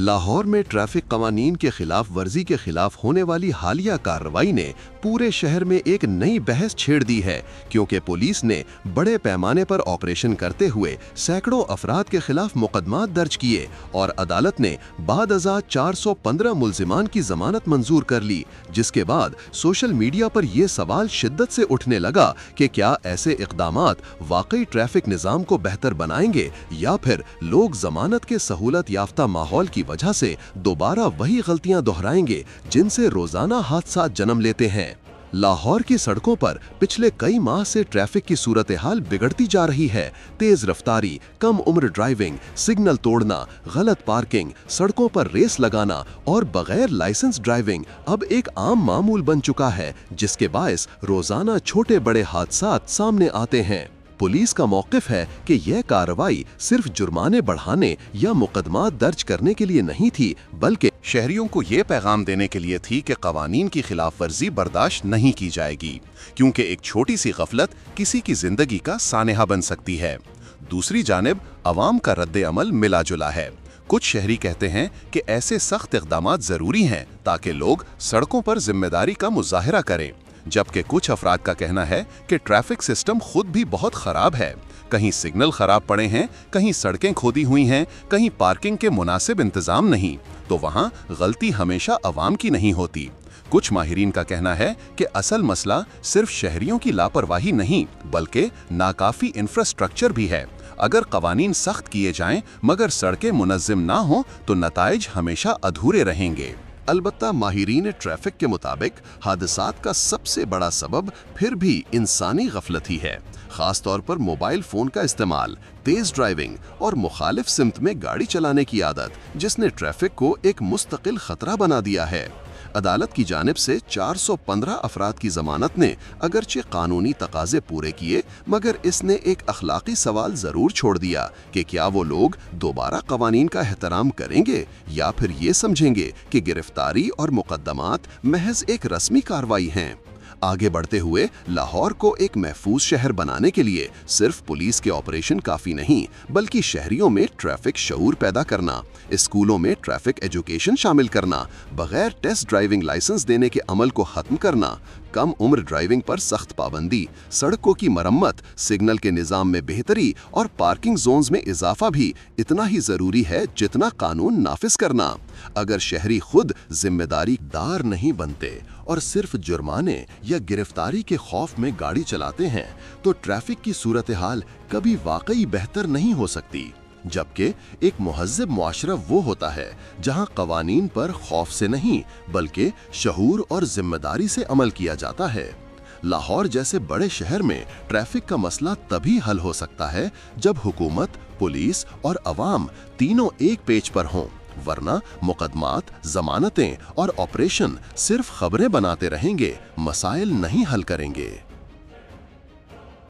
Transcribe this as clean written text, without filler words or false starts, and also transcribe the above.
लाहौर में ट्रैफिक कवानीन के खिलाफ वर्जी के खिलाफ होने वाली हालिया कार्रवाई ने पूरे शहर में एक नई बहस छेड़ दी है, क्योंकि पुलिस ने बड़े पैमाने पर ऑपरेशन करते हुए सैकड़ों अफराद के खिलाफ मुकदमात दर्ज किए और अदालत ने बाद अज़ा 415 मुल्जिमान की जमानत मंजूर कर ली, जिसके बाद सोशल मीडिया पर यह सवाल शिद्दत से उठने लगा कि क्या ऐसे इक़दामात वाकई ट्रैफिक निज़ाम को बेहतर बनाएंगे या फिर लोग जमानत के सहूलत याफ्ता माहौल की वजह से दोबारा वही गलतियां दोहराएंगे जिनसे रोजाना हादसा जन्म लेते हैं। लाहौर की सड़कों पर पिछले कई माह से ट्रैफिक की सूरत हाल बिगड़ती जा रही है। तेज रफ्तारी, कम उम्र ड्राइविंग, सिग्नल तोड़ना, गलत पार्किंग, सड़कों पर रेस लगाना और बगैर लाइसेंस ड्राइविंग अब एक आम मामूल बन चुका है, जिसके बायस रोजाना छोटे बड़े हादसात सामने आते हैं। पुलिस का मौक़िफ़ है कि यह कार्रवाई सिर्फ जुर्माने बढ़ाने या मुकदमा दर्ज करने के लिए नहीं थी, बल्कि शहरियों को ये पैगाम देने के लिए थी कि कवानीन की खिलाफ वर्जी बर्दाश्त नहीं की जाएगी, क्योंकि एक छोटी सी गफलत किसी की जिंदगी का सानेहा बन सकती है। दूसरी जानिब अवाम का रद्द अमल मिला जुला है। कुछ शहरी कहते हैं कि ऐसे सख्त इक़दामात ज़रूरी हैं ताकि लोग सड़कों पर जिम्मेदारी का मुजाहिरा करें, जबकि कुछ अफराद का कहना है कि ट्रैफिक सिस्टम खुद भी बहुत खराब है। कहीं सिग्नल खराब पड़े हैं, कहीं सड़कें खोदी हुई हैं, कहीं पार्किंग के मुनासिब इंतजाम नहीं, तो वहां गलती हमेशा अवाम की नहीं होती। कुछ माहिरीन का कहना है कि असल मसला सिर्फ शहरियों की लापरवाही नहीं, बल्कि नाकाफी इंफ्रास्ट्रक्चर भी है। अगर कवानीन सख्त किए जाएं मगर सड़कें मुनज़्ज़म ना हो तो नताइज हमेशा अधूरे रहेंगे। अलबत्ता माहिरीन ट्रैफिक के मुताबिक हादसात का सबसे बड़ा सबब फिर भी इंसानी गफलत ही है, खास तौर पर मोबाइल फोन का इस्तेमाल, तेज ड्राइविंग और मुखालिफ सिमत में गाड़ी चलाने की आदत, जिसने ट्रैफिक को एक मुस्तकिल खतरा बना दिया है। अदालत की जानिब से 415 अफराद की जमानत ने अगरचे कानूनी तकाजे पूरे किए, मगर इसने एक अखलाकी सवाल जरूर छोड़ दिया कि क्या वो लोग दोबारा कवानीन का एहतराम करेंगे या फिर ये समझेंगे कि गिरफ्तारी और मुकदमात महज एक रस्मी कार्रवाई हैं। आगे बढ़ते हुए लाहौर को एक महफूज शहर बनाने के लिए सिर्फ पुलिस के ऑपरेशन काफ़ी नहीं, बल्कि शहरियों में ट्रैफिक शऊर पैदा करना, स्कूलों में ट्रैफिक एजुकेशन शामिल करना, बगैर टेस्ट ड्राइविंग लाइसेंस देने के अमल को ख़त्म करना, कम उम्र ड्राइविंग पर सख्त पाबंदी, सड़कों की मरम्मत, सिग्नल के निज़ाम में बेहतरी और पार्किंग जोन्स में इजाफा भी इतना ही ज़रूरी है जितना कानून नाफिज करना। अगर शहरी खुद जिम्मेदारी दार नहीं बनते और सिर्फ जुर्माने या गिरफ्तारी के खौफ में गाड़ी चलाते हैं तो ट्रैफिक की सूरत हाल कभी वाकई बेहतर नहीं हो सकती। जबकि एक मुहज़्ज़ब मुआशरा वो होता है जहां कवानीन पर खौफ से नहीं बल्कि शऊर और जिम्मेदारी से अमल किया जाता है। लाहौर जैसे बड़े शहर में ट्रैफिक का मसला तभी हल हो सकता है जब हुकूमत, पुलिस और अवाम तीनों एक पेज पर हों, वरना मुकदमात, जमानतें और ऑपरेशन सिर्फ खबरें बनाते रहेंगे, मसाइल नहीं हल करेंगे।